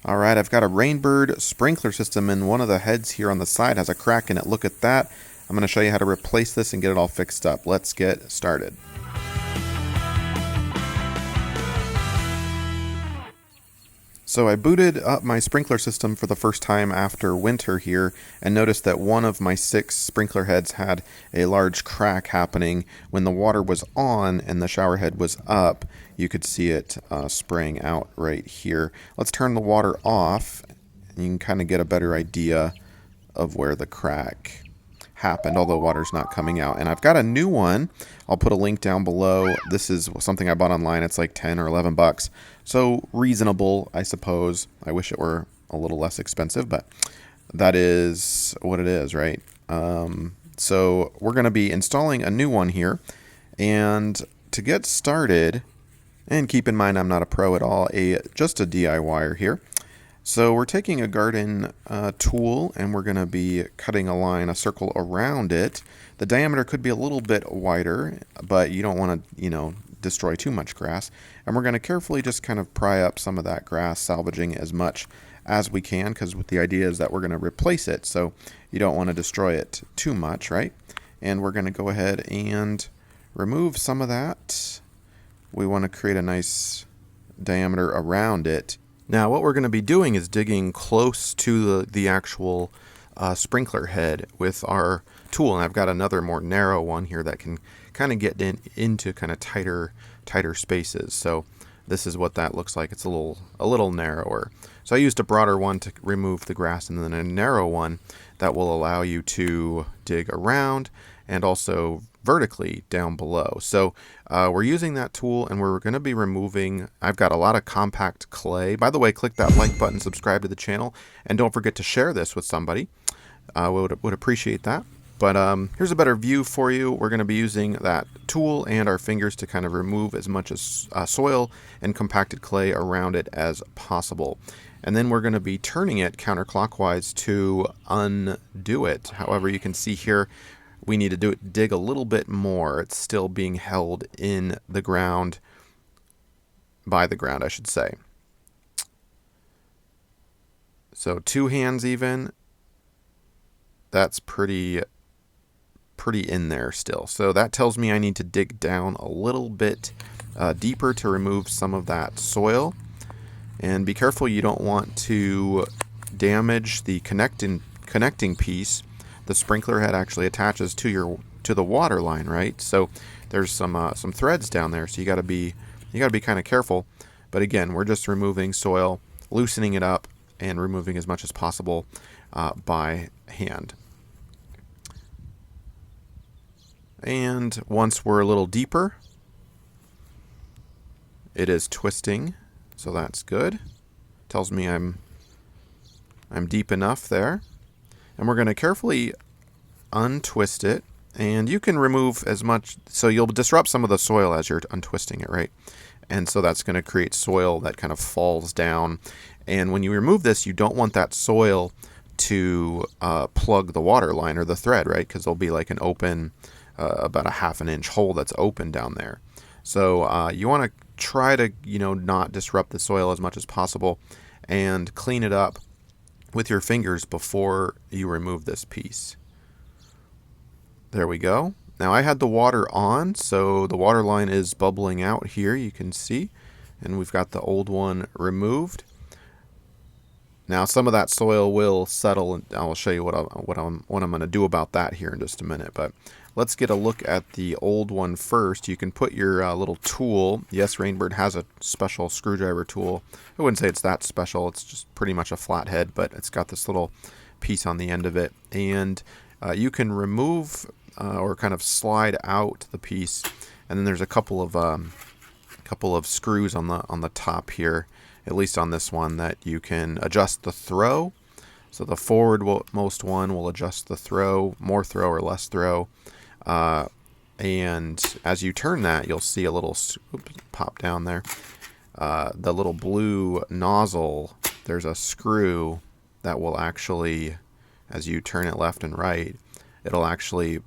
Alright, I've got a Rainbird sprinkler system, and one of the heads here on the side has a crack in it. Look at that. I'm going to show you how to replace this and get it all fixed up. Let's get started. So I booted up my sprinkler system for the first time after winter here and noticed that one of my 6 sprinkler heads had a large crack happening. When the water was on and the shower head was up, you could see it spraying out right here. Let's turn the water off and you can kind of get a better idea of where the crack happened, although water's not coming out. And I've got a new one. I'll put a link down below. This is something I bought online. It's like 10 or 11 bucks. So reasonable, I suppose. I wish it were a little less expensive, but that is what it is, right? So we're going to be installing a new one here. And to get started, and keep in mind I'm not a pro at all, just a DIYer here. So we're taking a garden tool and we're going to be cutting a line, a circle around it. The diameter could be a little bit wider, but you don't want to, destroy too much grass. And we're going to carefully just kind of pry up some of that grass, salvaging as much as we can, because the idea is that we're going to replace it. So you don't want to destroy it too much, right? And we're going to go ahead and remove some of that. We want to create a nice diameter around it. Now what we're going to be doing is digging close to the actual sprinkler head with our tool. And I've got another more narrow one here that can kind of get into kind of tighter spaces. So this is what that looks like. It's a little narrower. So I used a broader one to remove the grass, and then a narrow one that will allow you to dig around and also vertically down below. So we're using that tool, and we're going to be removing, I've got a lot of compact clay. By the way, click that like button, subscribe to the channel, and don't forget to share this with somebody. Would appreciate that. But here's a better view for you. We're going to be using that tool and our fingers to kind of remove as much as soil and compacted clay around it as possible. And then we're going to be turning it counterclockwise to undo it. However, you can see here, we need to dig a little bit more. It's still being held in the ground, by the ground, I should say. So 2 hands even. That's pretty in there still. So that tells me I need to dig down a little bit deeper to remove some of that soil. And be careful, you don't want to damage the connecting piece. The sprinkler head actually attaches to the water line, right? So there's some threads down there, so you got to be kind of careful. But again, we're just removing soil, loosening it up, and removing as much as possible by hand. And once we're a little deeper, it is twisting, so that's good. Tells me I'm deep enough there. And we're going to carefully untwist it, and you can remove as much, so you'll disrupt some of the soil as you're untwisting it, right? And so that's going to create soil that kind of falls down. And when you remove this, you don't want that soil to plug the water line or the thread, right? Because there'll be like an open, about a 1/2 inch hole that's open down there. So you want to try to, not disrupt the soil as much as possible and clean it up with your fingers before you remove this piece. There we go. Now I had the water on, so the water line is bubbling out here, you can see, and we've got the old one removed. Now some of that soil will settle, and I'll show you what I'm going to do about that here in just a minute. But let's get a look at the old one first. You can put your little tool. Yes, Rainbird has a special screwdriver tool. I wouldn't say it's that special. It's just pretty much a flathead, but it's got this little piece on the end of it. And you can remove or kind of slide out the piece. And then there's a couple of screws on the top here, at least on this one, that you can adjust the throw. So the forward-most one will adjust the throw, more throw or less throw. And as you turn that, you'll see a little pop down there. The little blue nozzle, there's a screw that will actually, as you turn it left and right, it'll actually,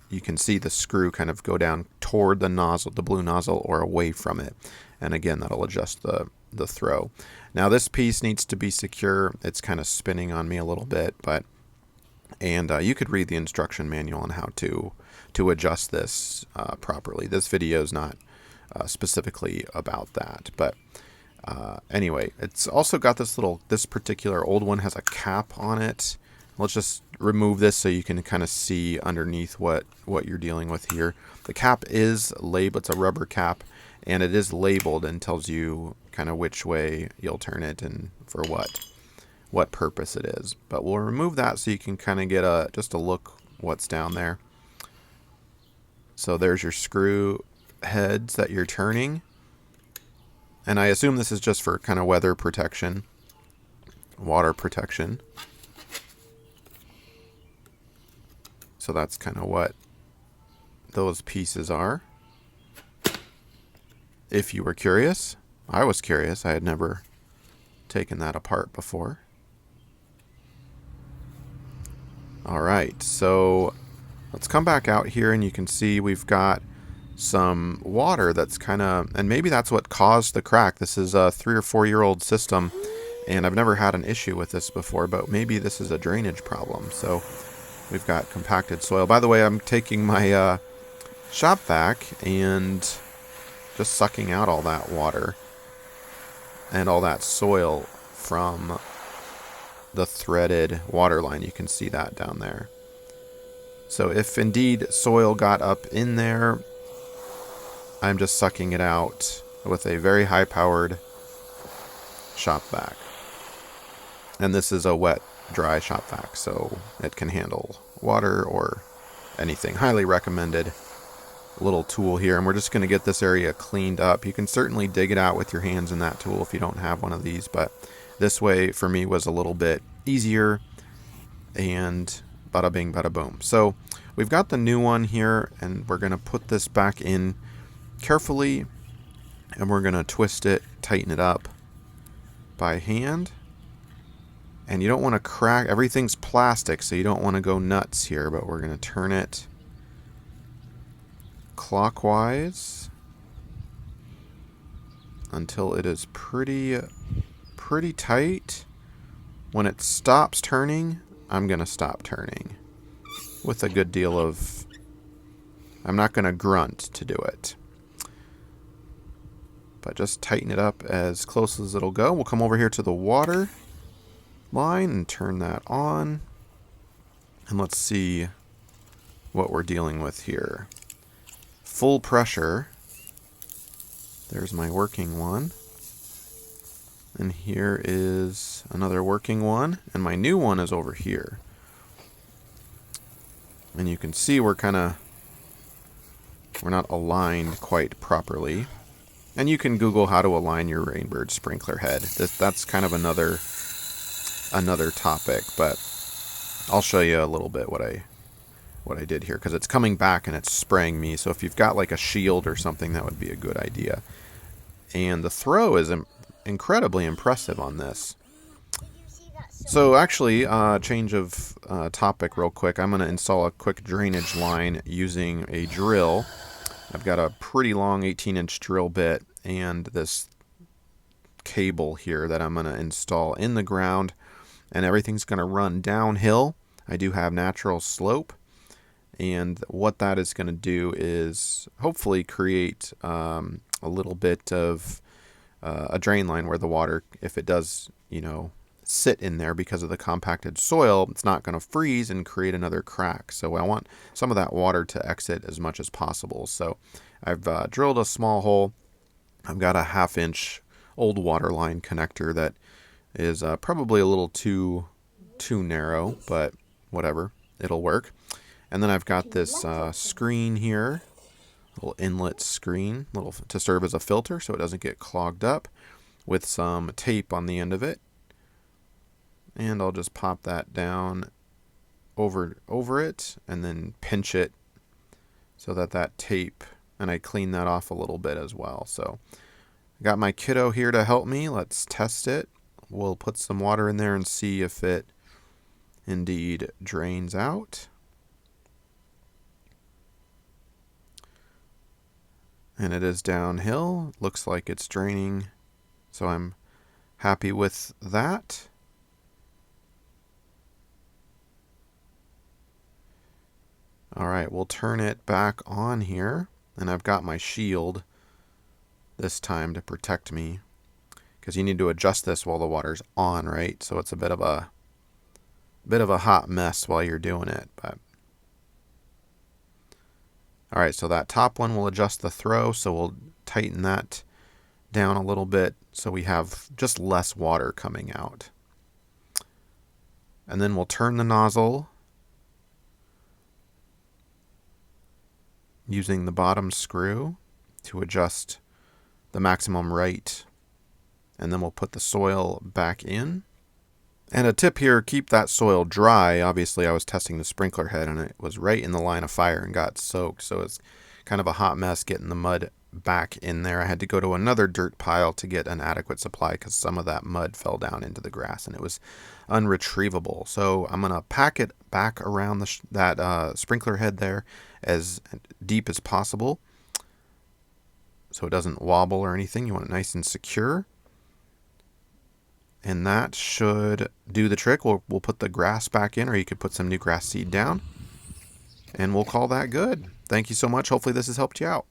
you can see the screw kind of go down toward the nozzle, the blue nozzle, or away from it. And again, that'll adjust the the throw. Now this piece needs to be secure. It's kind of spinning on me a little bit, and you could read the instruction manual on how to adjust this properly. This video is not specifically about that, but anyway, it's also got this particular old one has a cap on it. Let's just remove this so you can kind of see underneath what you're dealing with here. The cap is labeled, it's a rubber cap, and it is labeled and tells you kind of which way you'll turn it and for what purpose it is. But we'll remove that so you can kind of get just a look what's down there. So there's your screw heads that you're turning. And I assume this is just for kind of weather protection, water protection. So that's kind of what those pieces are. If you were curious, I was curious. I had never taken that apart before. All right, so let's come back out here and you can see we've got some water that's kind of, and maybe that's what caused the crack. This is a 3 or 4 year old system and I've never had an issue with this before, but maybe this is a drainage problem. So we've got compacted soil. By the way, I'm taking my shop vac and just sucking out all that water and all that soil from the threaded water line. You can see that down there. So if indeed soil got up in there, I'm just sucking it out with a very high-powered shop vac. And this is a wet, dry shop vac, so it can handle water or anything. Highly recommended little tool here. And we're just going to get this area cleaned up. You can certainly dig it out with your hands in that tool if you don't have one of these, but this way for me was a little bit easier, and bada bing, bada boom. So we've got the new one here, and we're going to put this back in carefully, and we're going to twist it, tighten it up by hand. And you don't want to crack, everything's plastic, so you don't want to go nuts here, but we're going to turn it clockwise until it is pretty tight. When it stops turning, I'm going to stop turning with a good deal of, I'm not going to grunt to do it, but just tighten it up as close as it'll go. We'll come over here to the water line and turn that on, and let's see what we're dealing with here. Full pressure. There's my working one, and here is another working one, and my new one is over here. And you can see we're not aligned quite properly. And you can Google how to align your Rainbird sprinkler head. That's kind of another topic, but I'll show you a little bit what I did here, because it's coming back and it's spraying me. So if you've got like a shield or something, that would be a good idea. And the throw is incredibly impressive on this. So actually, change of topic real quick. I'm going to install a quick drainage line using a drill. I've got a pretty long 18-inch drill bit and this cable here that I'm going to install in the ground, and everything's going to run downhill. I do have natural slope, and what that is going to do is hopefully create a little bit of a drain line where the water, if it does, sit in there because of the compacted soil, it's not going to freeze and create another crack. So I want some of that water to exit as much as possible. So I've drilled a small hole. I've got a 1/2-inch old water line connector that is probably a little too narrow, but whatever, it'll work. And then I've got this screen here, little inlet screen, to serve as a filter so it doesn't get clogged up, with some tape on the end of it. And I'll just pop that down over it and then pinch it so that tape, and I clean that off a little bit as well. So I got my kiddo here to help me. Let's test it. We'll put some water in there and see if it indeed drains out. And it is downhill. Looks like it's draining So I'm happy with that. All right, we'll turn it back on here, and I've got my shield this time to protect me, because you need to adjust this while the water's on, right? So it's a bit of a hot mess while you're doing it. But all right, so that top one will adjust the throw, so we'll tighten that down a little bit so we have just less water coming out. And then we'll turn the nozzle using the bottom screw to adjust the maximum rate. And then we'll put the soil back in. And a tip here, keep that soil dry. Obviously, I was testing the sprinkler head and it was right in the line of fire and got soaked. So it's kind of a hot mess getting the mud back in there. I had to go to another dirt pile to get an adequate supply because some of that mud fell down into the grass and it was unretrievable. So I'm going to pack it back around that sprinkler head there as deep as possible so it doesn't wobble or anything. You want it nice and secure. And that should do the trick. We'll put the grass back in, or you could put some new grass seed down. And we'll call that good. Thank you so much. Hopefully this has helped you out.